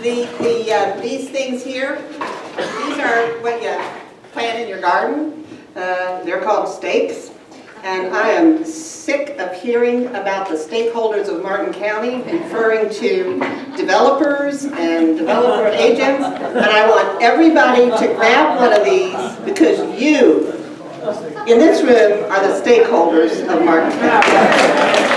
These things here, these are what you plant in your garden. They're called stakes. And I am sick of hearing about the stakeholders of Martin County referring to developers and developer agents. And I want everybody to grab one of these because you, in this room, are the stakeholders of Martin County.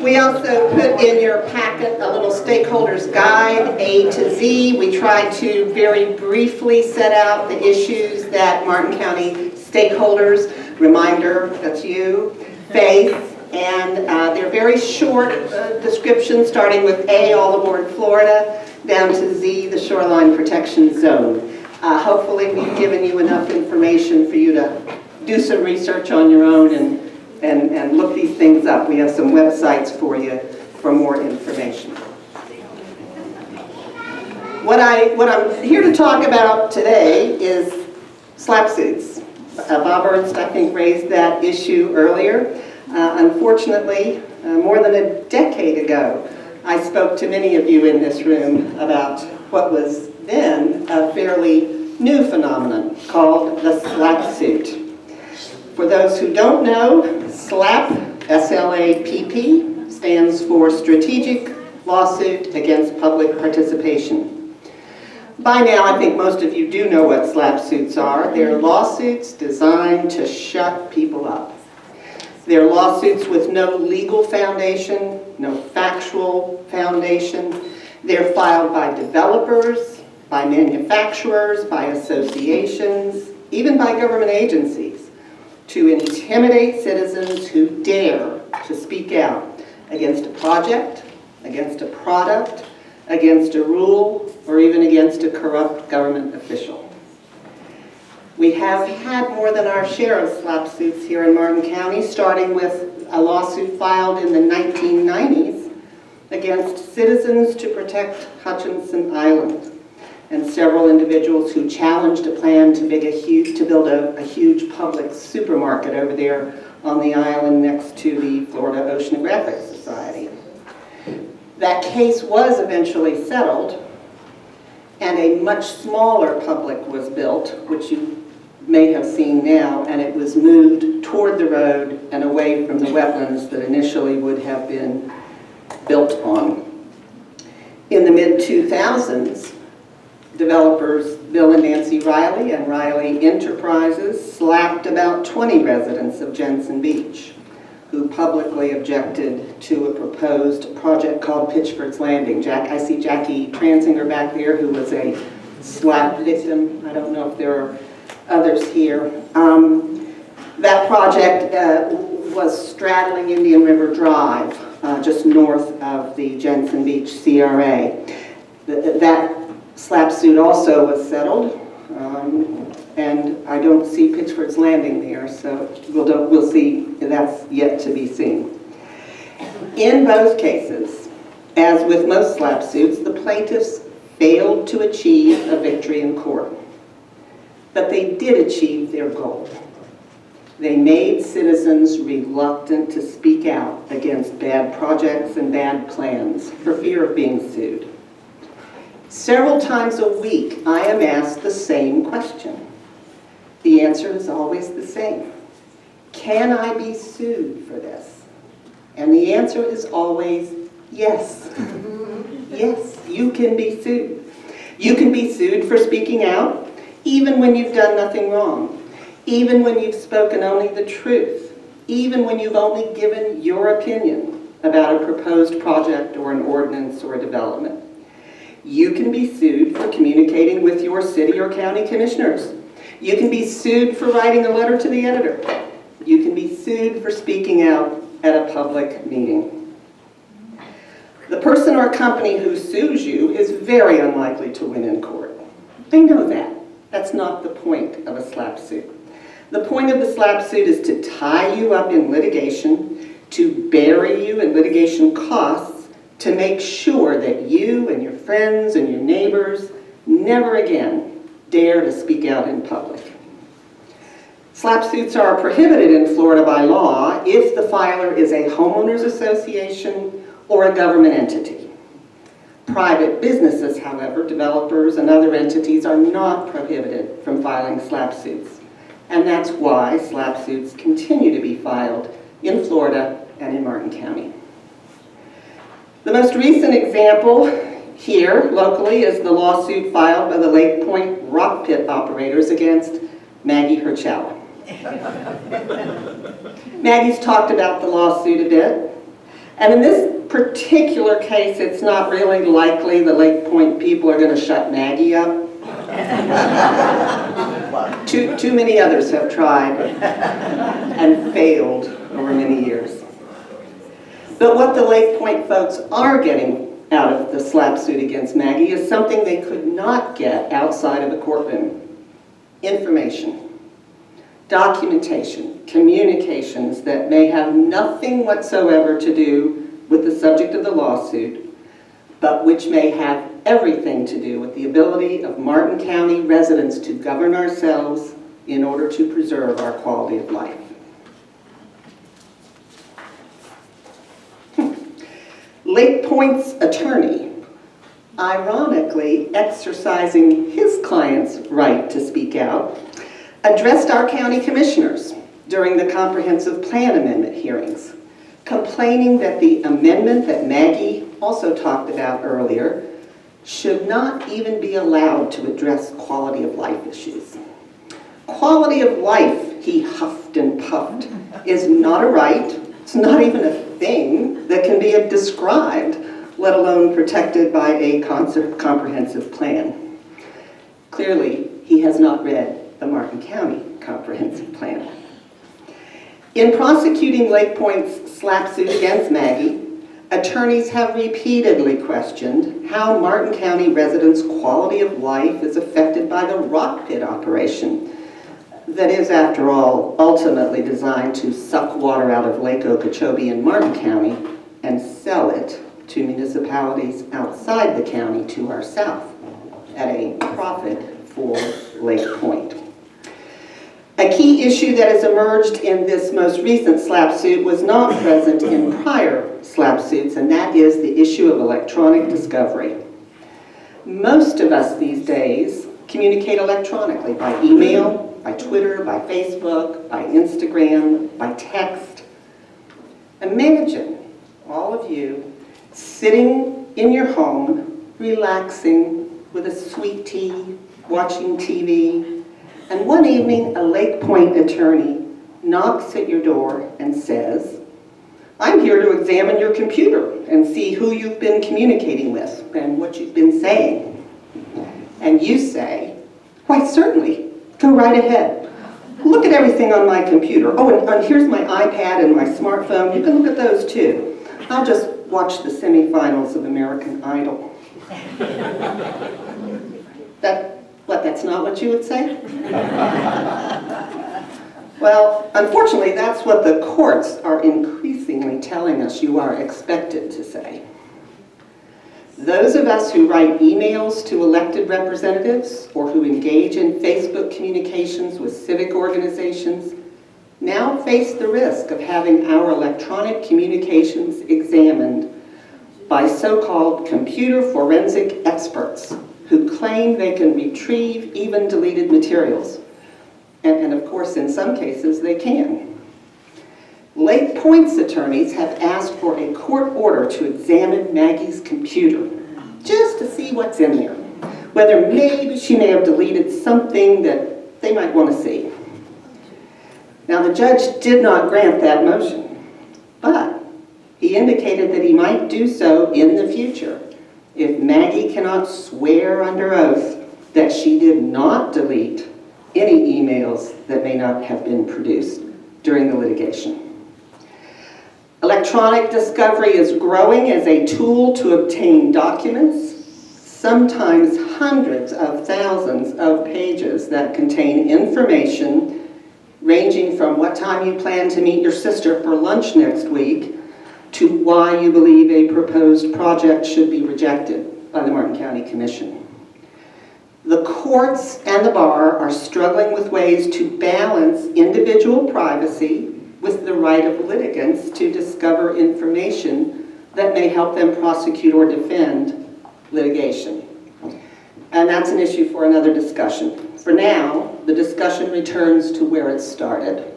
We also put in your packet a little stakeholders guide, A to Z. We tried to very briefly set out the issues that Martin County stakeholders, reminder, that's you, face, and they're very short descriptions starting with A, all aboard Florida, down to Z, the shoreline protection zone. Hopefully we've given you enough information for you to do some research on your own and look these things up. We have some websites for you for more information. What I'm here to talk about today is SLAPP suits. Bob Ernst, I think, raised that issue earlier. Unfortunately, more than a decade ago, I spoke to many of you in this room about what was then a fairly new phenomenon called the SLAPP suit. For those who don't know, SLAPP, S-L-A-P-P, stands for Strategic Lawsuit Against Public Participation. By now, I think most of you do know what SLAPP suits are. They're lawsuits designed to shut people up. They're lawsuits with no legal foundation, no factual foundation. They're filed by developers, by manufacturers, by associations, even by government agencies, to intimidate citizens who dare to speak out against a project, against a product, against a rule, or even against a corrupt government official. We have had more than our share of SLAPP suits here in Martin County, starting with a lawsuit filed in the 1990s against Citizens to Protect Hutchinson Island, and several individuals who challenged a plan to build a huge public supermarket over there on the island next to the Florida Oceanographic Society. That case was eventually settled, and a much smaller public was built, which you may have seen now, and it was moved toward the road and away from the wetlands that initially would have been built on. In the mid-2000s, developers Bill and Nancy Riley and Riley Enterprises slapped about 20 residents of Jensen Beach who publicly objected to a proposed project called Pitchford's Landing. I see Jackie Transinger back there, who was a slap victim. I don't know if there are others here. That project was straddling Indian River Drive, just north of the Jensen Beach CRA. That SLAPP suit also was settled, and I don't see Pitchford's Landing there, so we'll see. That's yet to be seen. In both cases, as with most SLAPP suits, the plaintiffs failed to achieve a victory in court, but they did achieve their goal. They made citizens reluctant to speak out against bad projects and bad plans for fear of being sued. Several times a week, I am asked the same question. The answer is always the same. Can I be sued for this? And the answer is always yes. Yes, you can be sued. You can be sued for speaking out, even when you've done nothing wrong, even when you've spoken only the truth, even when you've only given your opinion about a proposed project or an ordinance or a development. You can be sued for communicating with your city or county commissioners. You can be sued for writing a letter to the editor. You can be sued for speaking out at a public meeting. The person or company who sues you is very unlikely to win in court. They know that. That's not the point of a SLAPP suit. The point of the SLAPP suit is to tie you up in litigation, to bury you in litigation costs, to make sure that you and your friends and your neighbors never again dare to speak out in public. SLAPP suits are prohibited in Florida by law if the filer is a homeowners association or a government entity. Private businesses, however, developers and other entities are not prohibited from filing SLAPP suits. And that's why SLAPP suits continue to be filed in Florida and in Martin County. The most recent example here locally is the lawsuit filed by the Lake Point rock pit operators against Maggie Herchella. Maggie's talked about the lawsuit a bit, and in this particular case, it's not really likely the Lake Point people are going to shut Maggie up. Too many others have tried and failed over many years. But what the Lake Point folks are getting out of the SLAPP suit against Maggie is something they could not get outside of a courtroom. Information, documentation, communications that may have nothing whatsoever to do with the subject of the lawsuit, but which may have everything to do with the ability of Martin County residents to govern ourselves in order to preserve our quality of life. Lake Point's attorney, ironically exercising his client's right to speak out, addressed our county commissioners during the comprehensive plan amendment hearings, complaining that the amendment that Maggie also talked about earlier should not even be allowed to address quality of life issues. Quality of life, he huffed and puffed, is not a right. It's not even a thing that can be described, let alone protected by a comprehensive plan. Clearly, he has not read the Martin County Comprehensive Plan. In prosecuting Lake Point's SLAPP suit against Maggie, attorneys have repeatedly questioned how Martin County residents' quality of life is affected by the rock pit operation that is, after all, ultimately designed to suck water out of Lake Okeechobee in Martin County and sell it to municipalities outside the county to our south at a profit for Lake Point. A key issue that has emerged in this most recent SLAPP suit was not present in prior SLAPP suits, and that is the issue of electronic discovery. Most of us these days communicate electronically by email, by Twitter, by Facebook, by Instagram, by text. Imagine all of you sitting in your home, relaxing with a sweet tea, watching TV, and one evening a Lake Point attorney knocks at your door and says, "I'm here to examine your computer and see who you've been communicating with and what you've been saying." And you say, "Why, certainly. Go right ahead. Look at everything on my computer. Oh, and here's my iPad and my smartphone. You can look at those too. I'll just watch the semifinals of American Idol." That's not what you would say? Well, unfortunately, that's what the courts are increasingly telling us you are expected to say. Those of us who write emails to elected representatives or who engage in Facebook communications with civic organizations now face the risk of having our electronic communications examined by so-called computer forensic experts who claim they can retrieve even deleted materials. And of course, in some cases, they can. Lake Point's attorneys have asked for a court order to examine Maggie's computer, just to see what's in there, whether maybe she may have deleted something that they might want to see. Now, the judge did not grant that motion, but he indicated that he might do so in the future if Maggie cannot swear under oath that she did not delete any emails that may not have been produced during the litigation. Electronic discovery is growing as a tool to obtain documents, sometimes hundreds of thousands of pages that contain information ranging from what time you plan to meet your sister for lunch next week to why you believe a proposed project should be rejected by the Martin County Commission. The courts and the bar are struggling with ways to balance individual privacy with the right of litigants to discover information that may help them prosecute or defend litigation. And that's an issue for another discussion. For now, the discussion returns to where it started: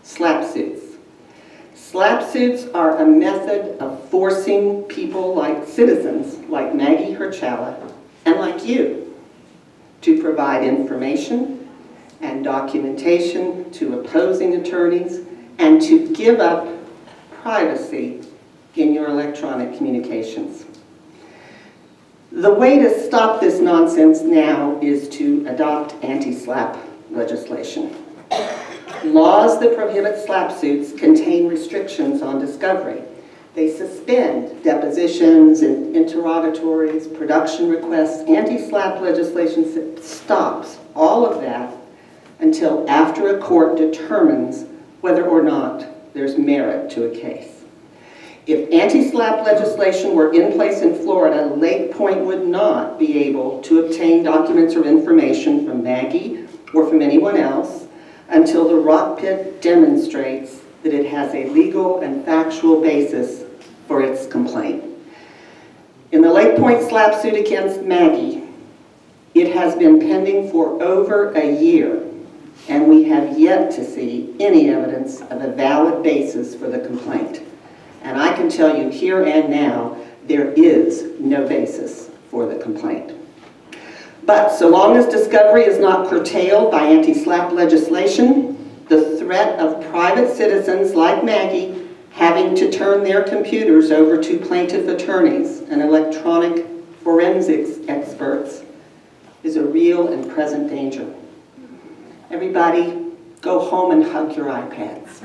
SLAPP suits. SLAPP suits are a method of forcing people like citizens, like Maggie Herchala, and like you, to provide information and documentation to opposing attorneys and to give up privacy in your electronic communications. The way to stop this nonsense now is to adopt anti-SLAPP legislation. Laws that prohibit SLAPP suits contain restrictions on discovery. They suspend depositions and interrogatories, production requests. Anti-SLAPP legislation stops all of that until after a court determines whether or not there's merit to a case. If anti-SLAPP legislation were in place in Florida, Lake Point would not be able to obtain documents or information from Maggie or from anyone else until the rock pit demonstrates that it has a legal and factual basis for its complaint. In the Lake Point SLAPP suit against Maggie, it has been pending for over a year, and we have yet to see any evidence of a valid basis for the complaint. And I can tell you here and now, there is no basis for the complaint. But so long as discovery is not curtailed by anti-SLAPP legislation, the threat of private citizens like Maggie having to turn their computers over to plaintiff attorneys and electronic forensics experts is a real and present danger. Everybody, go home and hug your iPads.